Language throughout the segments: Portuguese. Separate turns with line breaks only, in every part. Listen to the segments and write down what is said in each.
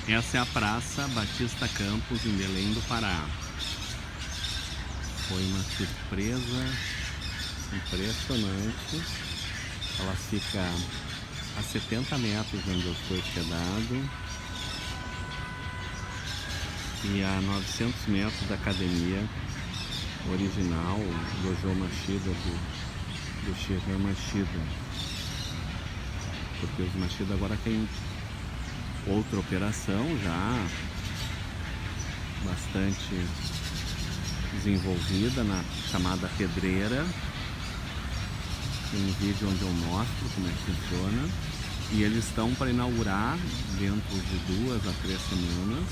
Essa é a Praça Batista Campos, em Belém do Pará. Foi uma surpresa impressionante. Ela fica a 70 metros onde eu estou hospedado e a 900 metros da academia original Dojo Machida do Shihan Machida, porque os Machida agora tem outra operação já bastante desenvolvida, na chamada pedreira. Tem um vídeo onde eu mostro como é que funciona, e eles estão para inaugurar dentro de 2 a 3 semanas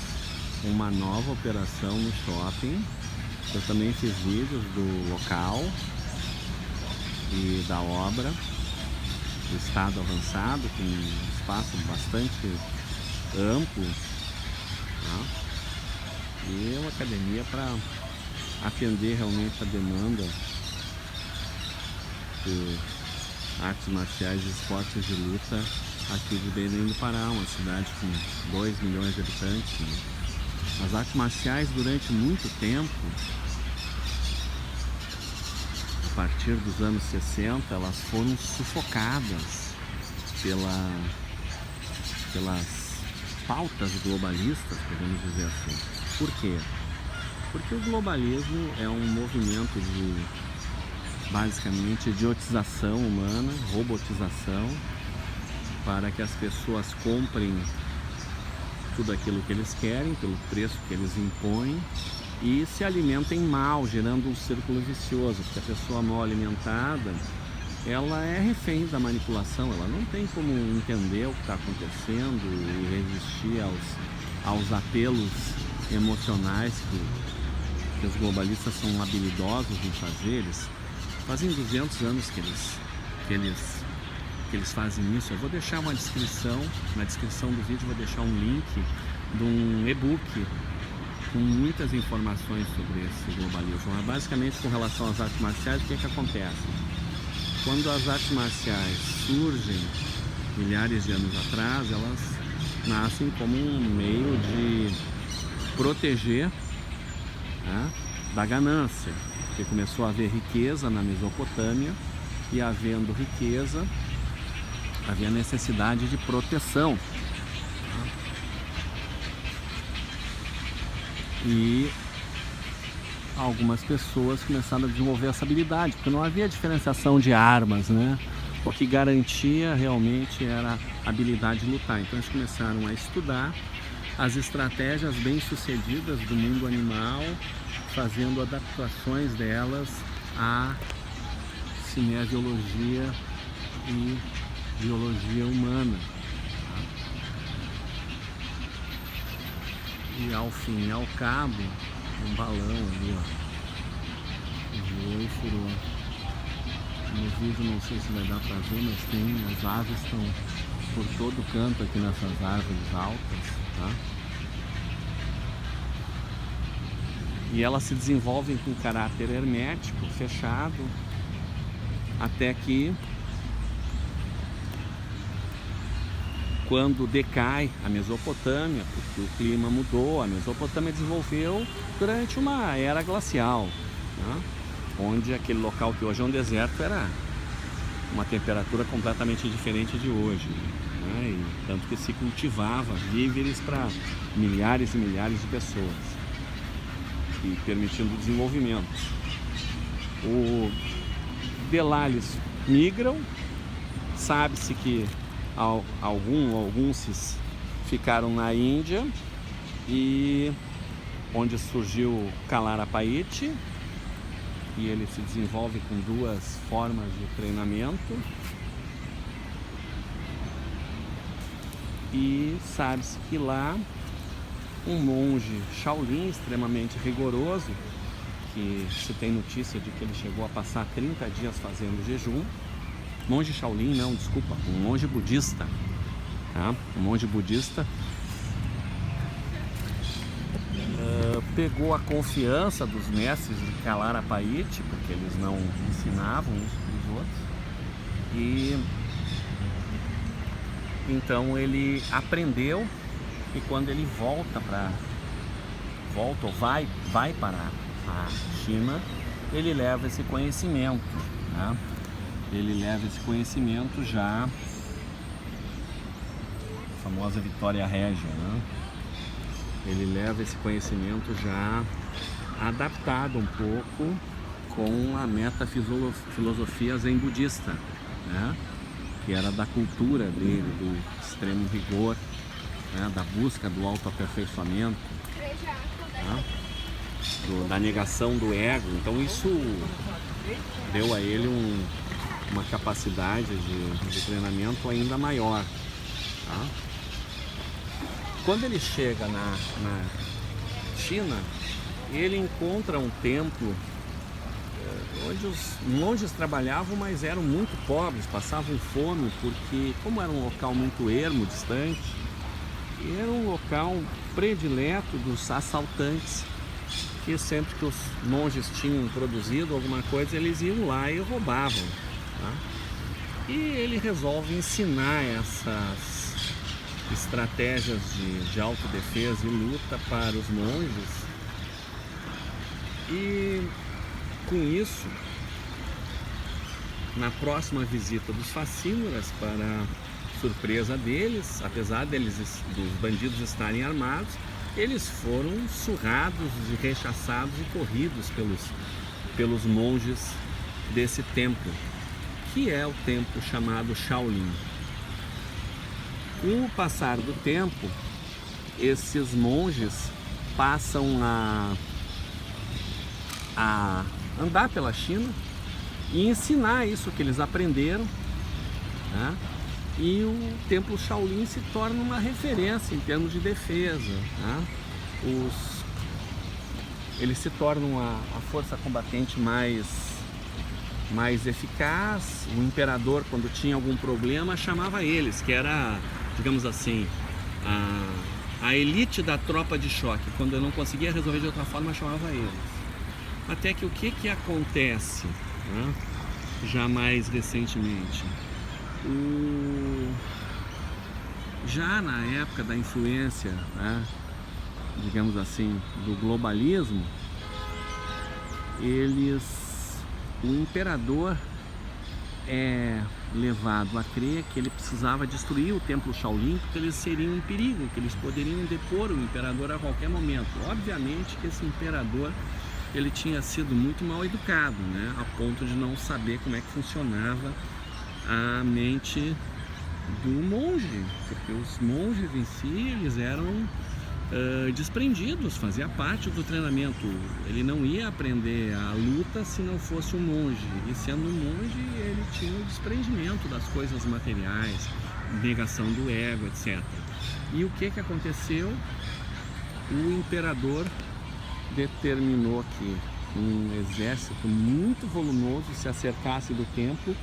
uma nova operação no shopping. Eu também fiz vídeos do local e da obra, do estado avançado, com um espaço bastante amplo, tá? E é uma academia para atender realmente a demanda por artes marciais e esportes de luta aqui de Belém do Pará, uma cidade com 2 milhões de habitantes, né? As artes marciais, durante muito tempo, a partir dos anos 60, elas foram sufocadas pelas pautas globalistas, podemos dizer assim. Por quê? Porque o globalismo é um movimento de, basicamente, idiotização humana, robotização, para que as pessoas comprem tudo aquilo que eles querem, pelo preço que eles impõem, e se alimentem mal, gerando um círculo vicioso, porque a pessoa mal alimentada, ela é refém da manipulação, ela não tem como entender o que está acontecendo e resistir aos apelos emocionais que os globalistas são habilidosos em fazer. Eles fazem 200 anos que eles fazem isso. Eu vou deixar uma descrição, na descrição do vídeo vou deixar um link de um e-book com muitas informações sobre esse globalismo. Mas basicamente, com relação às artes marciais, o que acontece? Quando as artes marciais surgem milhares de anos atrás, elas nascem como um meio de proteger, né, da ganância, porque começou a haver riqueza na Mesopotâmia, e havendo riqueza, havia necessidade de proteção. E algumas pessoas começaram a desenvolver essa habilidade, porque não havia diferenciação de armas, né? O que garantia realmente era a habilidade de lutar. Então eles começaram a estudar as estratégias bem-sucedidas do mundo animal, fazendo adaptações delas à cinesiologia e biologia humana. E ao fim e ao cabo, um balão ali, ó, voou e furou. No vídeo não sei se vai dar pra ver, mas tem, as aves estão por todo canto aqui nessas árvores altas, tá? E elas se desenvolvem com caráter hermético, fechado, até que, quando decai a Mesopotâmia, porque o clima mudou, a Mesopotâmia desenvolveu durante uma era glacial, né? Onde aquele local que hoje é um deserto era uma temperatura completamente diferente de hoje, né? E tanto que se cultivava víveres para milhares e milhares de pessoas, e permitindo o desenvolvimento. Os Delales migram, sabe-se que alguns ficaram na Índia, e onde surgiu Kalarapaiti, e ele se desenvolve com 2 formas de treinamento. E sabe-se que lá um monge Shaolin extremamente rigoroso, que se tem notícia de que ele chegou a passar 30 dias fazendo jejum. Monge Shaolin, não, desculpa, um monge budista, tá? Um monge budista pegou a confiança dos mestres de Kalarapaiti, porque eles não ensinavam uns para os outros, e então ele aprendeu E quando ele volta ou vai para a China, ele leva esse conhecimento, né? Ele leva esse conhecimento já, a famosa Vitória Régia, né? Ele leva esse conhecimento já adaptado um pouco com a metafilosofia zen budista, né? Que era da cultura dele, do extremo rigor, né? Da busca do autoaperfeiçoamento, né? Da negação do ego. Então isso deu a ele uma capacidade de treinamento ainda maior, tá? Quando ele chega na China, ele encontra um templo onde os monges trabalhavam, mas eram muito pobres, passavam fome, porque como era um local muito ermo, distante, era um local predileto dos assaltantes, que sempre que os monges tinham produzido alguma coisa, eles iam lá e roubavam, tá? E ele resolve ensinar essas estratégias de autodefesa e luta para os monges. E com isso, na próxima visita dos facínoras, para surpresa deles, apesar dos bandidos estarem armados, eles foram surrados e rechaçados e corridos pelos monges desse templo, que é o templo chamado Shaolin. Com o passar do tempo, esses monges passam a andar pela China e ensinar isso que eles aprenderam, né? E o templo Shaolin se torna uma referência em termos de defesa, né? Eles se tornam a força combatente mais eficaz. O imperador, quando tinha algum problema, chamava eles, que era, digamos assim, a elite da tropa de choque. Quando eu não conseguia resolver de outra forma, chamava eles. Até que o que acontece, né? Já mais recentemente, já na época da influência, né, digamos assim, do globalismo, o imperador é levado a crer que ele precisava destruir o templo Shaolin, porque eles seriam um perigo, que eles poderiam depor o imperador a qualquer momento. Obviamente que esse imperador, ele tinha sido muito mal educado, né, a ponto de não saber como é que funcionava a mente do monge, porque os monges em si, eles eram desprendidos, fazia parte do treinamento. Ele não ia aprender a luta se não fosse um monge, e sendo um monge, ele tinha o desprendimento das coisas materiais, negação do ego, etc. E o que aconteceu? O imperador determinou que um exército muito volumoso se acercasse do templo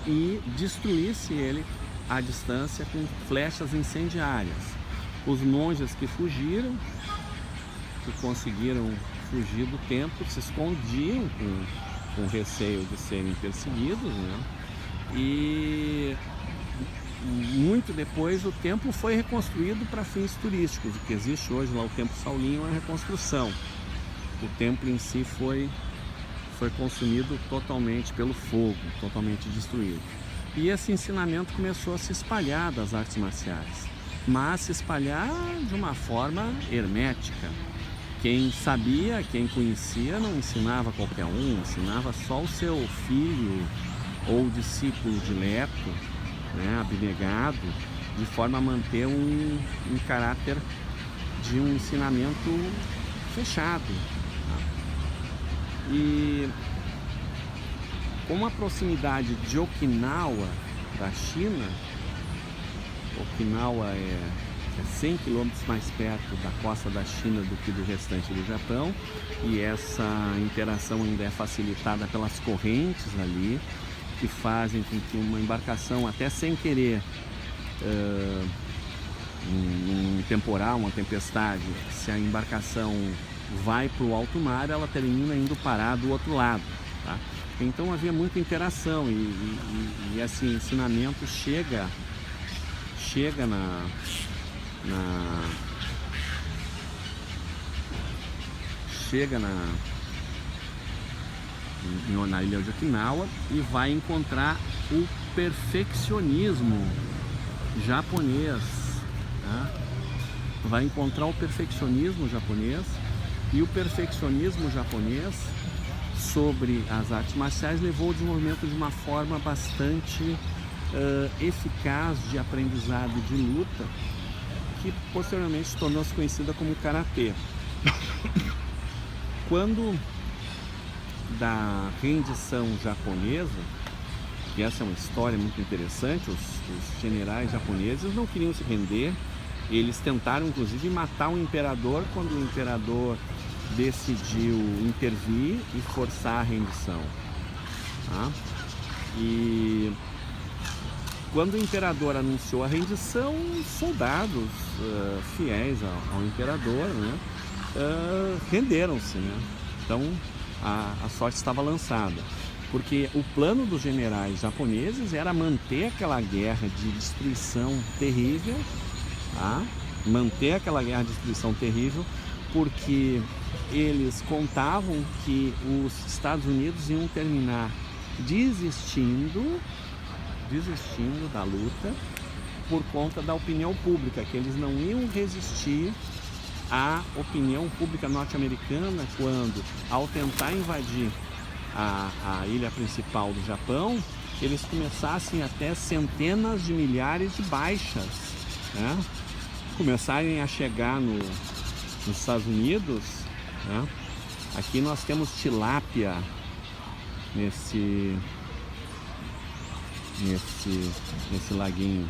e destruísse ele à distância com flechas incendiárias. Os monges que fugiram, que conseguiram fugir do templo, se escondiam com receio de serem perseguidos, né? E muito depois o templo foi reconstruído para fins turísticos. O que existe hoje lá, o templo Shaolin, é uma reconstrução. O templo em si foi consumido totalmente pelo fogo, totalmente destruído. E esse ensinamento começou a se espalhar das artes marciais, mas se espalhar de uma forma hermética. Quem sabia, quem conhecia, não ensinava qualquer um, ensinava só o seu filho ou discípulo dileto, né, abnegado, de forma a manter um caráter de um ensinamento fechado. E com a proximidade de Okinawa da China, Okinawa é 100 km mais perto da costa da China do que do restante do Japão, e essa interação ainda é facilitada pelas correntes ali, que fazem com que uma embarcação, até sem querer, um temporal, uma tempestade, se a embarcação vai para o alto mar, ela termina indo parar do outro lado, tá? Então havia muita interação e esse ensinamento chega chega na ilha de Okinawa e vai encontrar o perfeccionismo japonês, né? Vai encontrar o perfeccionismo japonês, e o perfeccionismo japonês sobre as artes marciais levou ao desenvolvimento de uma forma bastante eficaz de aprendizado de luta, que posteriormente tornou-se conhecida como karatê. Quando da rendição japonesa, que essa é uma história muito interessante, os generais japoneses não queriam se render, eles tentaram inclusive matar o imperador quando o imperador decidiu intervir e forçar a rendição, tá? E quando o imperador anunciou a rendição, soldados fiéis ao imperador, né, renderam-se, né? Então a sorte estava lançada, porque o plano dos generais japoneses era manter aquela guerra de destruição terrível, tá? Manter aquela guerra de destruição terrível, porque eles contavam que os Estados Unidos iam terminar desistindo da luta por conta da opinião pública, que eles não iam resistir à opinião pública norte-americana quando, ao tentar invadir a ilha principal do Japão, eles começassem até centenas de milhares de baixas, né? Começarem a chegar nos Estados Unidos, né? Aqui nós temos tilápia nesse laguinho,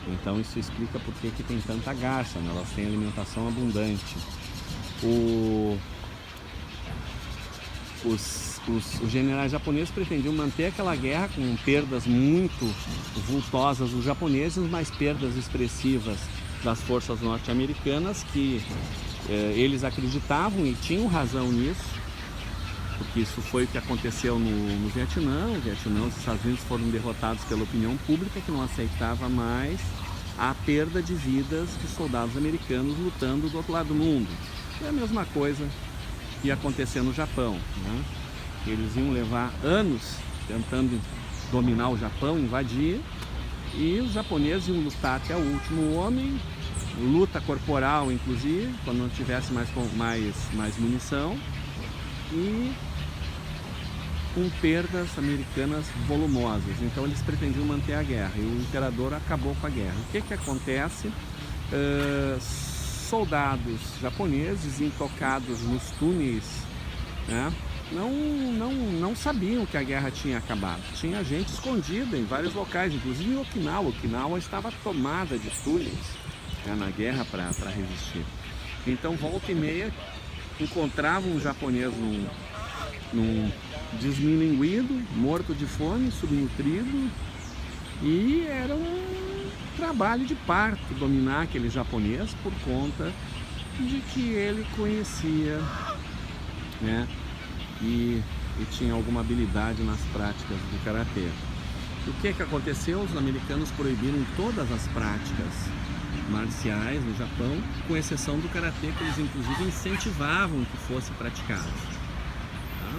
então isso explica por que tem tanta garça, né? Elas têm alimentação abundante. Os generais japoneses pretendiam manter aquela guerra com perdas muito vultosas dos japoneses, mas perdas expressivas das forças norte-americanas, que eles acreditavam e tinham razão nisso, porque isso foi o que aconteceu no Vietnã. O Vietnã, os Estados Unidos foram derrotados pela opinião pública, que não aceitava mais a perda de vidas de soldados americanos lutando do outro lado do mundo. É a mesma coisa que ia acontecer no Japão, né? Eles iam levar anos tentando dominar o Japão, invadir, e os japoneses iam lutar até o último homem, luta corporal inclusive, quando não tivesse mais munição, e com perdas americanas volumosas. Então eles pretendiam manter a guerra, e o imperador acabou com a guerra. O que acontece? Soldados japoneses intocados nos túneis, né, não sabiam que a guerra tinha acabado. Tinha gente escondida em vários locais, inclusive em Okinawa. Okinawa estava tomada de túneis, né, na guerra para resistir. Então, volta e meia, encontravam um japonês num desmilinguido, morto de fome, subnutrido, e era um trabalho de parto dominar aquele japonês, por conta de que ele conhecia, né, e tinha alguma habilidade nas práticas do karatê. O que aconteceu? Os americanos proibiram todas as práticas marciais no Japão, com exceção do karatê, que eles inclusive incentivavam que fosse praticado, tá?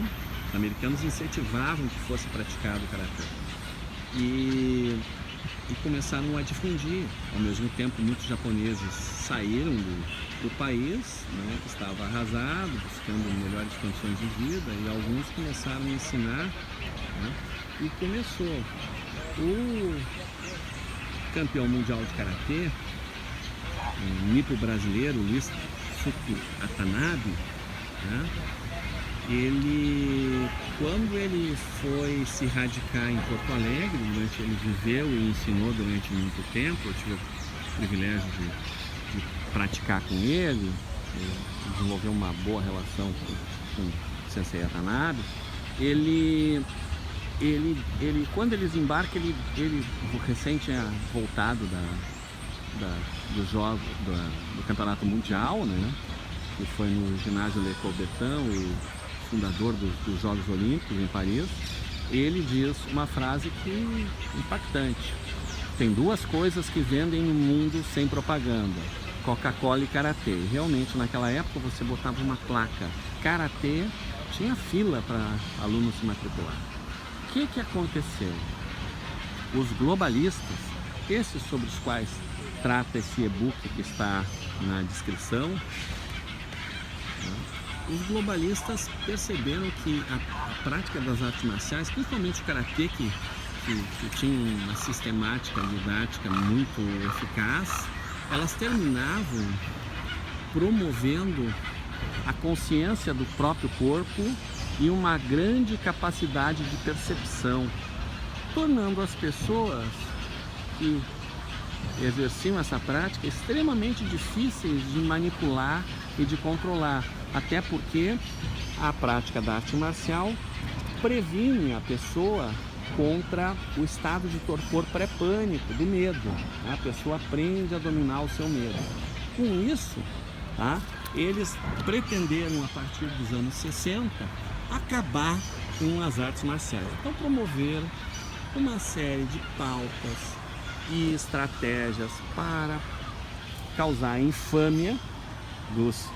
Os americanos incentivavam que fosse praticado o karatê, e começaram a difundir. Ao mesmo tempo, muitos japoneses saíram do país, né, que estava arrasado, buscando melhores condições de vida, e alguns começaram a ensinar, né, e começou. O campeão mundial de karatê, o nipo brasileiro, Luiz Atanabe, né, quando ele foi se radicar em Porto Alegre, ele viveu e ensinou durante muito tempo. Eu tive o privilégio de praticar com ele, desenvolver uma boa relação com o Sensei Atanabe. Quando eles embarcam, ele recém tinha voltado dos jogos do Campeonato Mundial, né, que foi no ginásio Le Coubertin, o fundador dos Jogos Olímpicos em Paris. Ele diz uma frase impactante: tem duas coisas que vendem no mundo sem propaganda: Coca-Cola e Karatê. E realmente naquela época você botava uma placa Karatê, tinha fila para alunos se matricular. O que aconteceu? Os globalistas, esses sobre os quais trata esse e-book que está na descrição, né? Os globalistas perceberam que a prática das artes marciais, principalmente o Karatê, que tinha uma sistemática didática muito eficaz, elas terminavam promovendo a consciência do próprio corpo e uma grande capacidade de percepção, tornando as pessoas que exerciam essa prática extremamente difíceis de manipular e de controlar, até porque a prática da arte marcial previne a pessoa contra o estado de torpor pré-pânico, do medo. A pessoa aprende a dominar o seu medo. Com isso, eles pretenderam, a partir dos anos 60, acabar com as artes marciais. Então promoveram uma série de pautas e estratégias para causar infâmia dos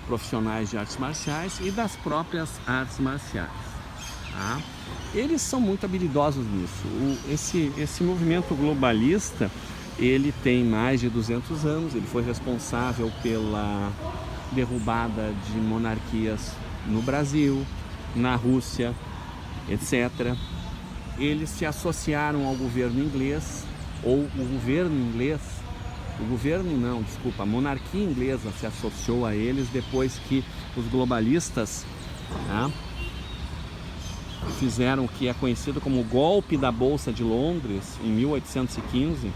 profissionais de artes marciais e das próprias artes marciais. Eles são muito habilidosos nisso. Esse movimento globalista, ele tem mais de 200 anos, ele foi responsável pela derrubada de monarquias no Brasil, na Rússia, etc. Eles se associaram ao governo inglês, a monarquia inglesa se associou a eles depois que os globalistas fizeram o que é conhecido como o golpe da Bolsa de Londres em 1815,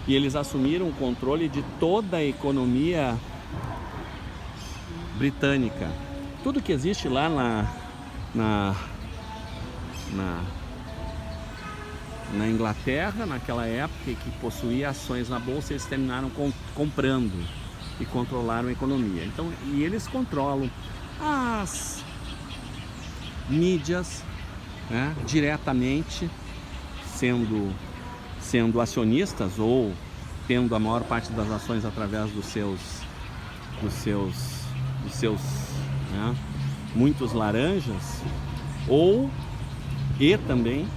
e eles assumiram o controle de toda a economia britânica. Tudo que existe lá na Inglaterra, naquela época, que possuía ações na Bolsa, eles terminaram comprando e controlaram a economia. Então, e eles controlam as mídias, diretamente, sendo acionistas ou tendo a maior parte das ações através dos seus muitos laranjas, e também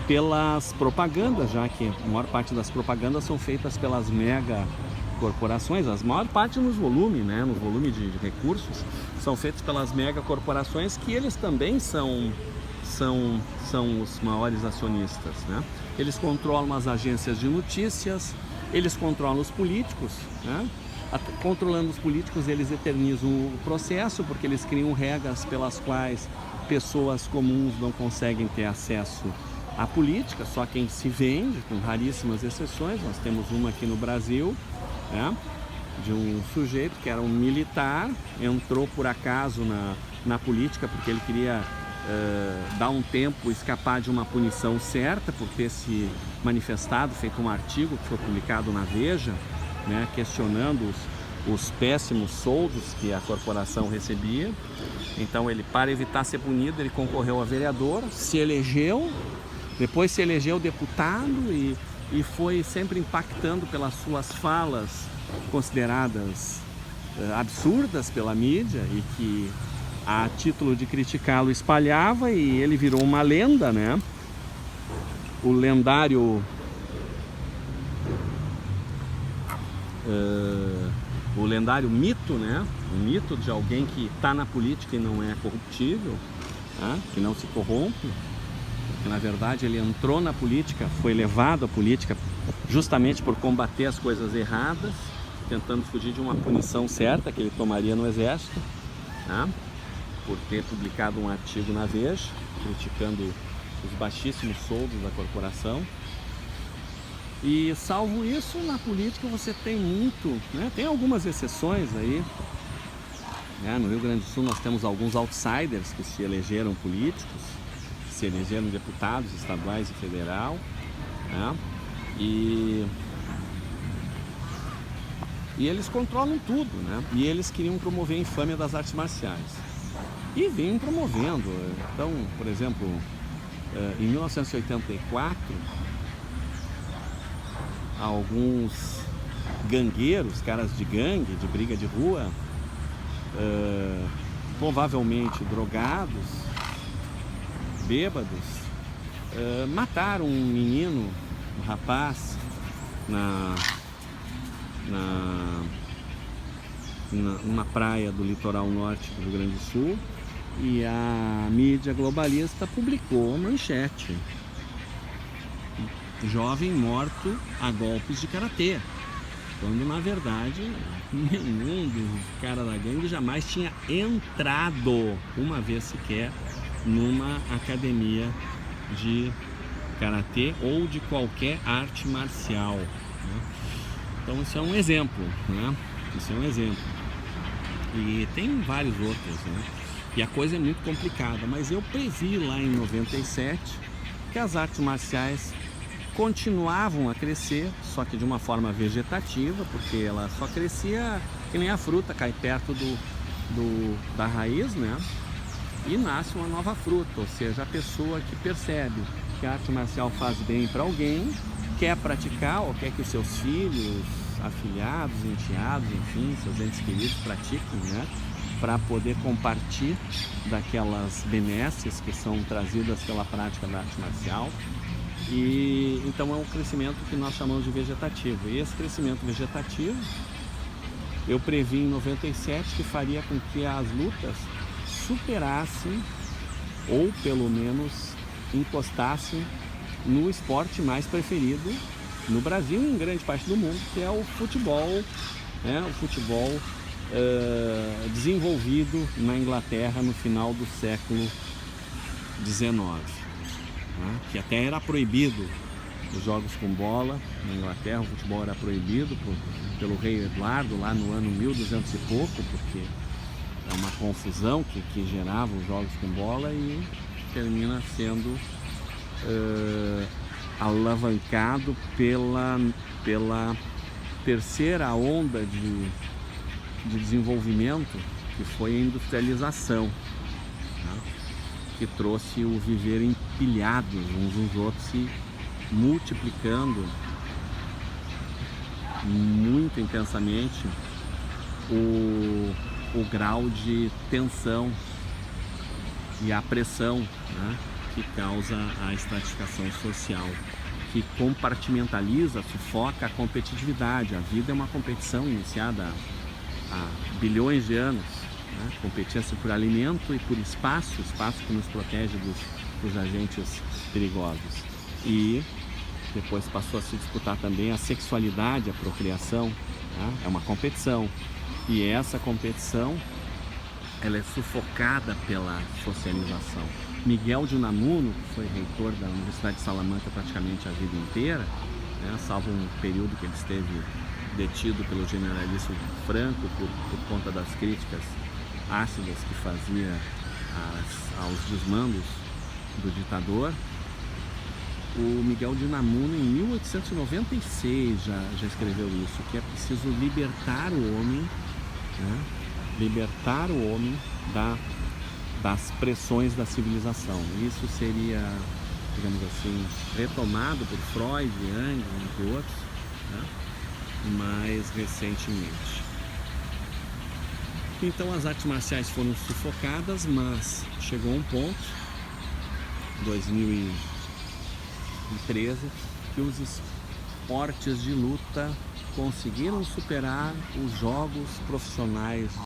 pelas propagandas, já que a maior parte das propagandas são feitas pelas mega corporações, a maior parte no volume de recursos, são feitos pelas mega corporações, que eles também são os maiores acionistas, Eles controlam as agências de notícias, eles controlam os políticos, Controlando os políticos, eles eternizam o processo, porque eles criam regras pelas quais pessoas comuns não conseguem ter acesso à política, só quem se vende, com raríssimas exceções. Nós temos uma aqui no Brasil, de um sujeito que era um militar, entrou por acaso na política porque ele queria dar um tempo, escapar de uma punição certa por ter se manifestado, feito um artigo que foi publicado na Veja, questionando os péssimos soldos que a corporação recebia. Então ele, para evitar ser punido, ele concorreu a vereador, se elegeu, depois se elegeu deputado e foi sempre impactando pelas suas falas consideradas absurdas pela mídia, e que, a título de criticá-lo, espalhava, e ele virou uma lenda, O lendário mito, o mito de alguém que está na política e não é corruptível, que não se corrompe, porque na verdade ele entrou na política, foi levado à política justamente por combater as coisas erradas, tentando fugir de uma punição certa que ele tomaria no exército, por ter publicado um artigo na Veja criticando os baixíssimos soldos da corporação. E salvo isso, na política você tem muito, tem algumas exceções aí. No Rio Grande do Sul nós temos alguns outsiders que se elegeram políticos, que se elegeram deputados estaduais e federal, e eles controlam tudo, E eles queriam promover a infâmia das artes marciais. E vinham promovendo. Então, por exemplo, em 1984, alguns gangueiros, caras de gangue, de briga de rua, provavelmente drogados, bêbados, mataram um menino, um rapaz, numa praia do litoral norte do Rio Grande do Sul, e a mídia globalista publicou a manchete: jovem morto a golpes de karatê, quando na verdade nenhum dos caras da gangue jamais tinha entrado uma vez sequer numa academia de karatê ou de qualquer arte marcial, né? Então isso é um exemplo, né? Isso é um exemplo. E tem vários outros, né? E a coisa é muito complicada, mas eu previ lá em 97 que as artes marciais continuavam a crescer, só que de uma forma vegetativa, porque ela só crescia que nem a fruta, cai perto da raiz, né? E nasce uma nova fruta, ou seja, a pessoa que percebe que a arte marcial faz bem para alguém, quer praticar ou quer que seus filhos, afilhados, enteados, enfim, seus entes queridos pratiquem, né? Para poder compartilhar daquelas benesses que são trazidas pela prática da arte marcial. E então é um crescimento que nós chamamos de vegetativo. E esse crescimento vegetativo eu previ em 97 que faria com que as lutas superassem ou pelo menos encostassem no esporte mais preferido no Brasil e em grande parte do mundo, que é o futebol, né? O futebol desenvolvido na Inglaterra no final do século XIX, né? Que até era proibido os jogos com bola na Inglaterra. O futebol era proibido pelo rei Eduardo lá no ano 1200 e pouco, porque é uma confusão que gerava os jogos com bola, e termina sendo alavancado pela terceira onda de desenvolvimento, que foi a industrialização, né? Que trouxe o viver empilhados uns nos outros e multiplicando muito intensamente o grau de tensão e a pressão, né, que causa a estratificação social, que compartimentaliza, sufoca a competitividade. A vida é uma competição iniciada há bilhões de anos, né? Competia-se por alimento e por espaço que nos protege dos agentes perigosos. E depois passou a se disputar também a sexualidade, a procriação, né? É uma competição. E essa competição, ela é sufocada pela socialização. Miguel de Unamuno, que foi reitor da Universidade de Salamanca praticamente a vida inteira, né, salvo um período que ele esteve detido pelo generalíssimo Franco por conta das críticas ácidas que fazia aos desmandos do ditador. O Miguel de Unamuno, em 1896, já escreveu isso, que é preciso libertar o homem, né? Libertar o homem das pressões da civilização. Isso seria, digamos assim, retomado por Freud, Jung, entre outros, né? Mais recentemente. Então as artes marciais foram sufocadas, mas chegou um ponto, 2013, que os esportes de luta conseguiram superar os jogos profissionais